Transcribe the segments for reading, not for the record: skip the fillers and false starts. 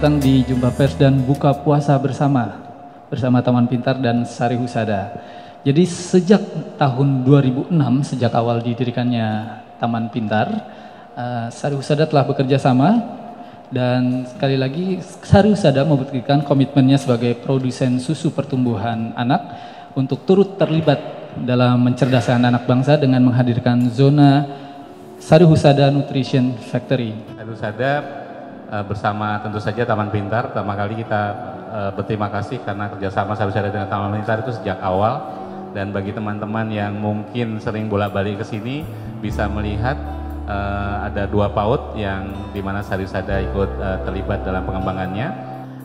datang di Jumpa Pers dan Buka Puasa bersama Taman Pintar dan Sari Husada. Jadi sejak tahun 2006, sejak awal didirikannya Taman Pintar, Sari Husada telah bekerja sama, dan sekali lagi Sari Husada membuktikan komitmennya sebagai produsen susu pertumbuhan anak untuk turut terlibat dalam mencerdaskan anak bangsa dengan menghadirkan zona Sari Husada Nutrition Factory. Sari Husada bersama tentu saja Taman Pintar, pertama kali kita berterima kasih karena kerjasama Sari Husada dengan Taman Pintar itu sejak awal. Dan bagi teman-teman yang mungkin sering bolak-balik ke sini bisa melihat ada 2 PAUD yang dimana Sari Husada ikut terlibat dalam pengembangannya.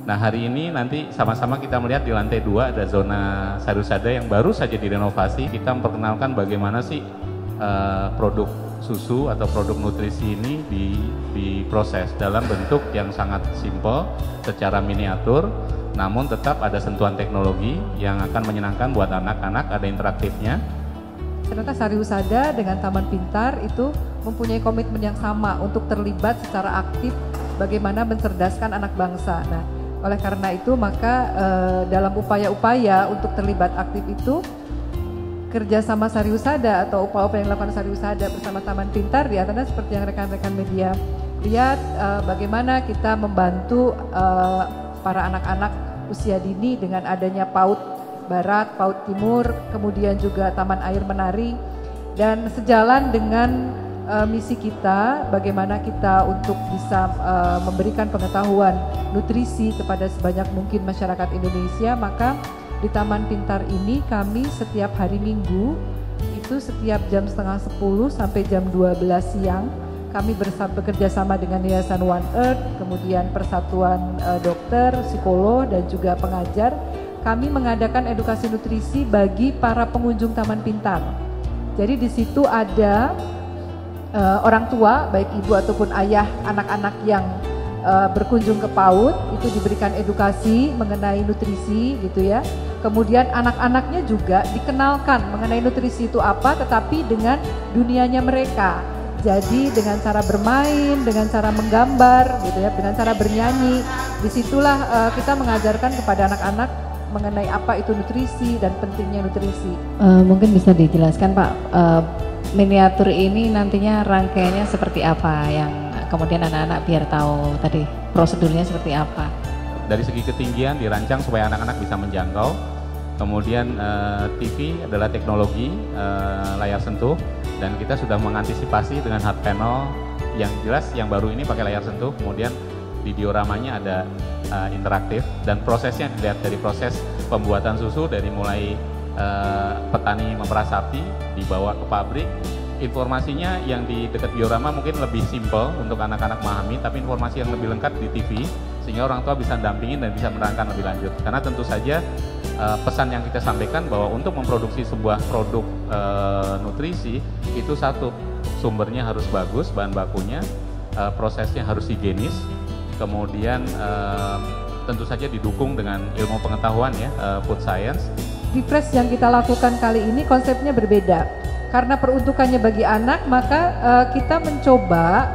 Nah, hari ini nanti sama-sama kita melihat di lantai 2 ada zona Sari Husada yang baru saja direnovasi. Kita memperkenalkan bagaimana sih produk susu atau produk nutrisi ini diproses dalam bentuk yang sangat simpel secara miniatur, namun tetap ada sentuhan teknologi yang akan menyenangkan buat anak-anak, ada interaktifnya. Ternyata Sari Husada dengan Taman Pintar itu mempunyai komitmen yang sama untuk terlibat secara aktif bagaimana mencerdaskan anak bangsa. Nah, oleh karena itu maka dalam upaya-upaya untuk terlibat aktif itu, kerjasama Sari Husada atau upaya-upaya yang dilakukan Sari Husada bersama Taman Pintar di antaranya seperti yang rekan-rekan media lihat, bagaimana kita membantu para anak-anak usia dini dengan adanya PAUD Barat, PAUD Timur, kemudian juga Taman Air Menari, dan sejalan dengan misi kita bagaimana kita untuk bisa memberikan pengetahuan nutrisi kepada sebanyak mungkin masyarakat Indonesia, maka di Taman Pintar ini kami setiap hari Minggu itu setiap jam 9:30 sampai jam 12 siang kami bekerja sama dengan Yayasan One Earth, kemudian Persatuan Dokter, Psikolog, dan juga pengajar. Kami mengadakan edukasi nutrisi bagi para pengunjung Taman Pintar. Jadi di situ ada orang tua, baik ibu ataupun ayah anak-anak yang berkunjung ke PAUD, itu diberikan edukasi mengenai nutrisi gitu ya. Kemudian anak-anaknya juga dikenalkan mengenai nutrisi itu apa, tetapi dengan dunianya mereka. Jadi dengan cara bermain, dengan cara menggambar gitu ya, dengan cara bernyanyi. Disitulah kita mengajarkan kepada anak-anak mengenai apa itu nutrisi dan pentingnya nutrisi. Mungkin bisa dijelaskan Pak, miniatur ini nantinya rangkaiannya seperti apa yang kemudian anak-anak biar tahu tadi prosedurnya seperti apa? Dari segi ketinggian dirancang supaya anak-anak bisa menjangkau. Kemudian TV adalah teknologi layar sentuh, dan kita sudah mengantisipasi dengan hard panel yang jelas yang baru ini pakai layar sentuh. Kemudian videoramanya ada interaktif, dan prosesnya dilihat dari proses pembuatan susu dari mulai petani memerah sapi dibawa ke pabrik. Informasinya yang di dekat diorama mungkin lebih simpel untuk anak-anak memahami, tapi informasi yang lebih lengkap di TV sehingga orang tua bisa dampingin dan bisa menerangkan lebih lanjut. Karena tentu saja pesan yang kita sampaikan bahwa untuk memproduksi sebuah produk nutrisi itu satu, sumbernya harus bagus, bahan bakunya, prosesnya harus higienis, kemudian tentu saja didukung dengan ilmu pengetahuan ya, food science. Refresh yang kita lakukan kali ini konsepnya berbeda. Karena peruntukannya bagi anak, maka kita mencoba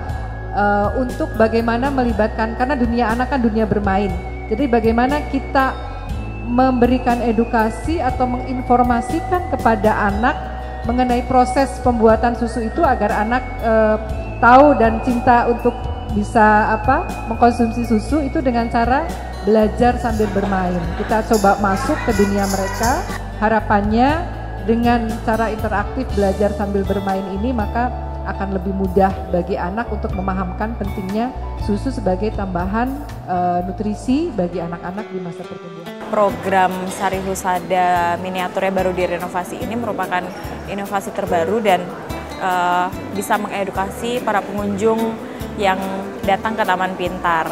untuk bagaimana melibatkan, karena dunia anak kan dunia bermain. Jadi bagaimana kita memberikan edukasi atau menginformasikan kepada anak mengenai proses pembuatan susu itu agar anak tahu dan cinta untuk bisa mengkonsumsi susu itu dengan cara belajar sambil bermain. Kita coba masuk ke dunia mereka, harapannya dengan cara interaktif belajar sambil bermain ini maka akan lebih mudah bagi anak untuk memahamkan pentingnya susu sebagai tambahan nutrisi bagi anak-anak di masa pertumbuhan. Program Sari Husada miniaturnya baru direnovasi ini merupakan inovasi terbaru dan bisa mengedukasi para pengunjung yang datang ke Taman Pintar.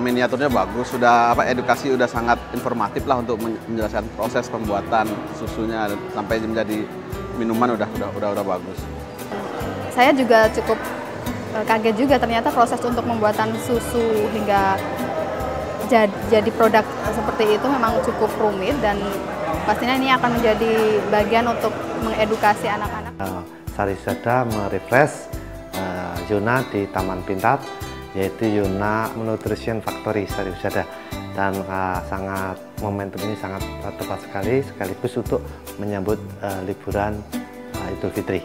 Miniaturnya bagus, sudah edukasi udah sangat informatif lah untuk menjelaskan proses pembuatan susunya sampai menjadi minuman udah bagus. Saya juga cukup kaget juga ternyata proses untuk pembuatan susu hingga jadi produk seperti itu memang cukup rumit, dan pastinya ini akan menjadi bagian untuk mengedukasi anak-anak. Sari Husada merefresh zona di Taman Pintar yaitu Yuna Nutrition Factory Sari Husada. Dan sangat momentum ini sangat tepat sekali sekaligus untuk menyambut liburan Idul Fitri.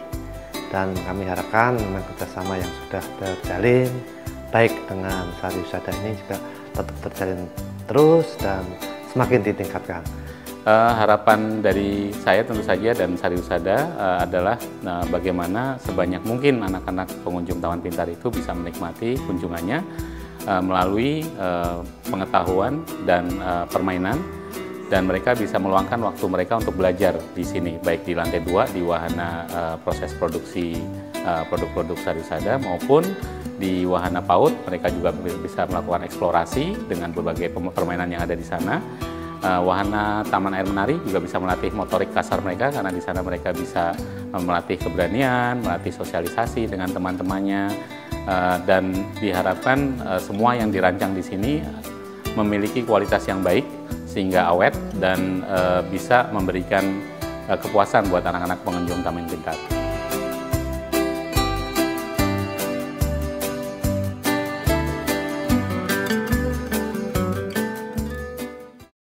Dan kami harapkan dengan kerjasama yang sudah terjalin baik dengan Sari Husada ini juga tetap terjalin terus dan semakin ditingkatkan. Harapan dari saya tentu saja dan Sari Husada adalah bagaimana sebanyak mungkin anak-anak pengunjung Taman Pintar itu bisa menikmati kunjungannya melalui pengetahuan dan permainan, dan mereka bisa meluangkan waktu mereka untuk belajar di sini, baik di lantai 2 di wahana proses produksi produk-produk Sari Husada maupun di wahana PAUD. Mereka juga bisa melakukan eksplorasi dengan berbagai permainan yang ada di sana. Wahana Taman Air Menari juga bisa melatih motorik kasar mereka, karena di sana mereka bisa melatih keberanian, melatih sosialisasi dengan teman-temannya, dan diharapkan semua yang dirancang di sini memiliki kualitas yang baik sehingga awet dan bisa memberikan kepuasan buat anak-anak pengunjung Taman Pintar.